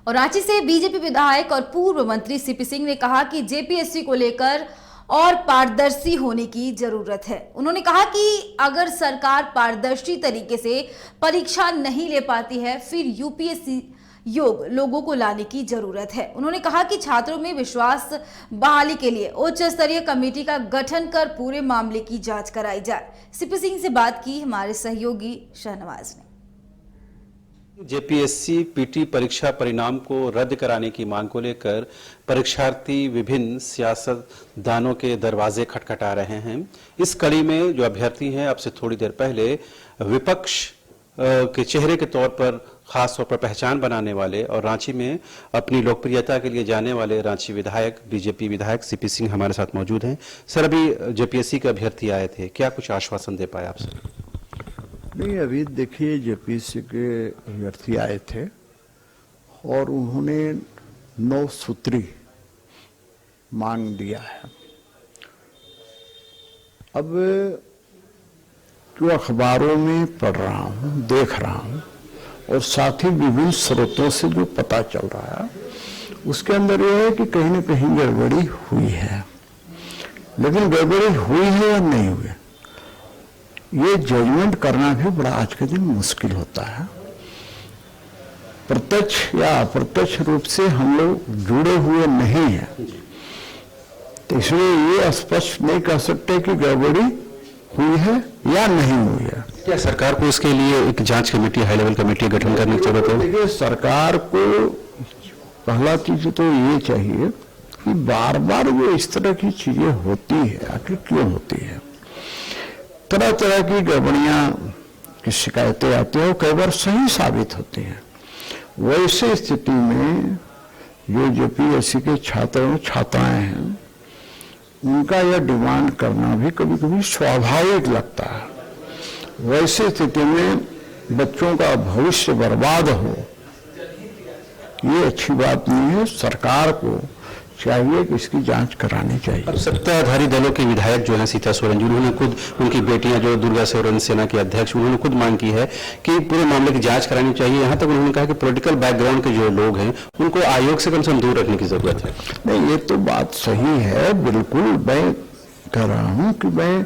और रांची से बीजेपी विधायक और पूर्व मंत्री सीपी सिंह ने कहा कि जेपीएससी को लेकर और पारदर्शी होने की जरूरत है। उन्होंने कहा कि अगर सरकार पारदर्शी तरीके से परीक्षा नहीं ले पाती है, फिर यूपीएससी योग लोगों को लाने की जरूरत है। उन्होंने कहा कि छात्रों में विश्वास बहाली के लिए उच्च स्तरीय कमेटी का गठन कर पूरे मामले की जांच कराई जाए। सीपी सिंह से बात की हमारे सहयोगी शहनवाज ने। जेपीएससी पीटी परीक्षा परिणाम को रद्द कराने की मांग को लेकर परीक्षार्थी विभिन्न सियासतदानों के दरवाजे खटखटा रहे हैं। इस कड़ी में जो अभ्यर्थी हैं, अब से थोड़ी देर पहले विपक्ष के चेहरे के तौर पर खास तौर पर पहचान बनाने वाले और रांची में अपनी लोकप्रियता के लिए जाने वाले रांची विधायक, बीजेपी विधायक सीपी सिंह हमारे साथ मौजूद हैं। सर, अभी जेपीएससी के अभ्यर्थी आए थे, क्या कुछ आश्वासन दे पाए आपसे? नहीं, अभी देखिए, जेपीएससी के अभ्यर्थी आए थे और उन्होंने 9 सूत्री मांग दिया है। अब जो अखबारों में पढ़ रहा हूँ, देख रहा हूँ और साथ ही विभिन्न स्रोतों से जो पता चल रहा है, उसके अंदर यह है कि कहीं न कहीं गड़बड़ी हुई है। लेकिन गड़बड़ी हुई है या नहीं हुई, ये जजमेंट करना भी बड़ा आज के दिन मुश्किल होता है। प्रत्यक्ष या अप्रत्यक्ष रूप से हम लोग जुड़े हुए नहीं हैं, तो इसलिए ये स्पष्ट नहीं कह सकते कि गड़बड़ी हुई है या नहीं हुई है। क्या सरकार को इसके लिए एक जांच कमेटी, हाई लेवल कमेटी गठन करने की जरूरत है? देखिए, सरकार को पहला चीज तो ये चाहिए कि बार बार जो इस तरह की चीजें होती है, आखिर क्यों होती है? तरह तरह की गड़बड़ियां की शिकायतें आती हैं और कई बार सही साबित होती हैं। वैसे स्थिति में जो जेपीएससी के छात्र छात्राएं हैं, उनका यह डिमांड करना भी कभी कभी स्वाभाविक लगता है। वैसे स्थिति में बच्चों का भविष्य बर्बाद हो, ये अच्छी बात नहीं है। सरकार को चाहिए कि इसकी जांच करानी चाहिए। अब सत्ताधारी दलों के विधायक जो हैं, सीता सोरेन जी, उन्होंने खुद, उनकी बेटियां जो दुर्गा सोरेन सेना के अध्यक्ष, उन्होंने खुद मांग की है कि पूरे मामले की जांच करानी चाहिए। यहां तक उन्होंने कहा कि पॉलिटिकल बैकग्राउंड के जो लोग हैं, उनको आयोग से कम से कम दूर रखने की जरूरत है। नहीं, ये तो बात सही है, बिल्कुल। मैं कह रहा हूं कि मैं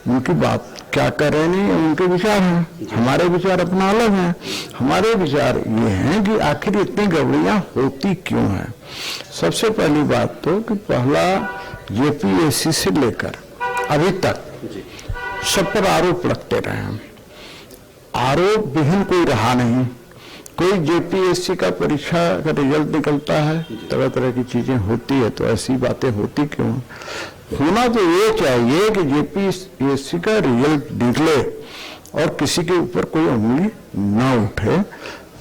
उनकी बात क्या कर रहे हैं, उनके विचार हैं, हमारे विचार अपना अलग हैं। हमारे विचार ये हैं कि आखिर इतनी गड़बड़ियां होती क्यों हैं। सबसे पहली बात तो कि पहला, जेपीएससी से लेकर अभी तक सब पर आरोप लगते रहे हैं। आरोप विहीन कोई रहा नहीं। कोई जेपीएससी का परीक्षा का रिजल्ट निकलता है, तरह तरह की चीजें होती है, तो ऐसी बातें होती क्यों? होना तो ये चाहिए कि जेपीएससी का रिजल्ट निकले और किसी के ऊपर कोई उंगली न उठे,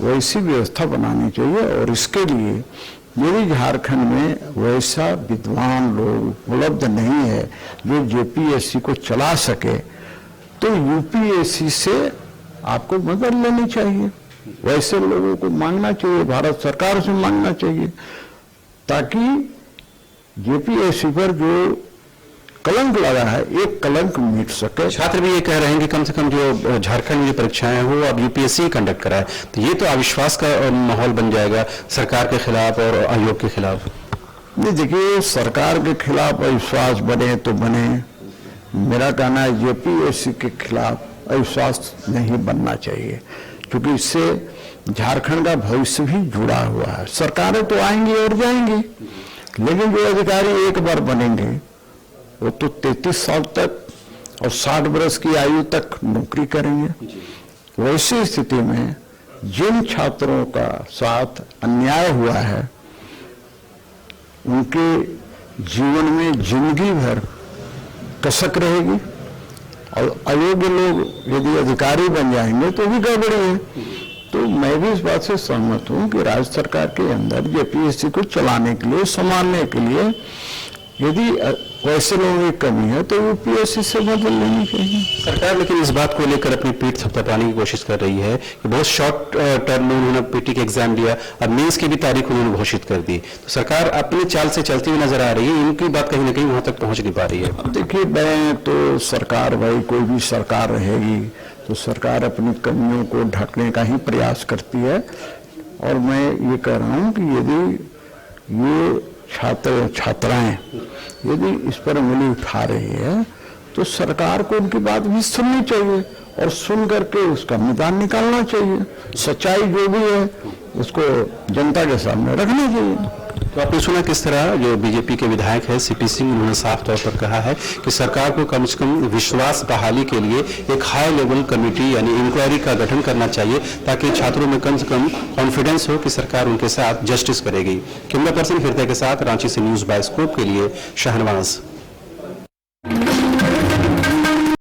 वैसी व्यवस्था बनानी चाहिए। और इसके लिए यदि झारखंड में वैसा विद्वान लोग उपलब्ध नहीं है जो जेपीएससी को चला सके, तो यूपीएससी से आपको मदद लेनी चाहिए। वैसे लोगों को मांगना चाहिए, भारत सरकार से मांगना चाहिए, ताकि जेपीएससी पर जो कलंक लगा है, एक कलंक मिट सके। छात्र भी ये कह रहे हैं कि कम से कम जो झारखंड में जो परीक्षाएं हैं वो अब यूपीएससी कंडक्ट कराए, तो ये तो अविश्वास का माहौल बन जाएगा सरकार के खिलाफ और आयोग के खिलाफ। नहीं, देखिए, सरकार के खिलाफ अविश्वास बने तो बने। मेरा कहना है जेपीएससी के खिलाफ अविश्वास नहीं बनना चाहिए, क्योंकि इससे झारखंड का भविष्य भी जुड़ा हुआ है। सरकारें तो आएंगी और जाएंगी, लेकिन जो अधिकारी एक बार बनेंगे वो तो 33 साल तक और 60 वर्ष की आयु तक नौकरी करेंगे। वैसी स्थिति में जिन छात्रों का साथ अन्याय हुआ है, उनके जीवन में जिंदगी भर कसक रहेगी। और अयोग्य लोग यदि अधिकारी बन जाएंगे तो भी गड़बड़ी है। तो मैं भी इस बात से सहमत हूं कि राज्य सरकार के अंदर जेपीएससी को चलाने के लिए, संभालने के लिए यदि वैसे लोगों की कमी है तो यूपीएससी से मदद लेनी चाहिए। सरकार लेकिन इस बात को लेकर अपनी पीठ थपथपाने की कोशिश कर रही है कि बहुत शॉर्ट टर्म में उन्होंने पीटी का एग्जाम दिया, अब मेंस की भी तारीख उन्होंने घोषित कर दी, तो सरकार अपनी चाल से चलती हुई नजर आ रही है। इनकी बात कहीं ना कहीं वहां तक पहुंच नहीं पा रही है। देखिए, मैं तो सरकार, भाई कोई भी सरकार रहेगी तो सरकार अपनी कमियों को ढकने का ही प्रयास करती है। और मैं ये कह रहा हूँ कि यदि ये छात्र छात्राएं यदि इस पर उंगली उठा रही है तो सरकार को उनकी बात भी सुननी चाहिए और सुन करके उसका मैदान निकालना चाहिए। सच्चाई जो भी है उसको जनता के सामने रखना चाहिए। तो आपने सुना किस तरह जो बीजेपी के विधायक है सीपी सिंह, उन्होंने साफ तौर पर कहा है कि सरकार को कम से कम विश्वास बहाली के लिए एक हाई लेवल कमेटी यानी इंक्वायरी का गठन करना चाहिए ताकि छात्रों में कम से कम कॉन्फिडेंस हो कि सरकार उनके साथ जस्टिस करेगी। कैमरा पर्सन हृदय के साथ रांची से न्यूज बाय स्कोप के लिए शाहनवाज।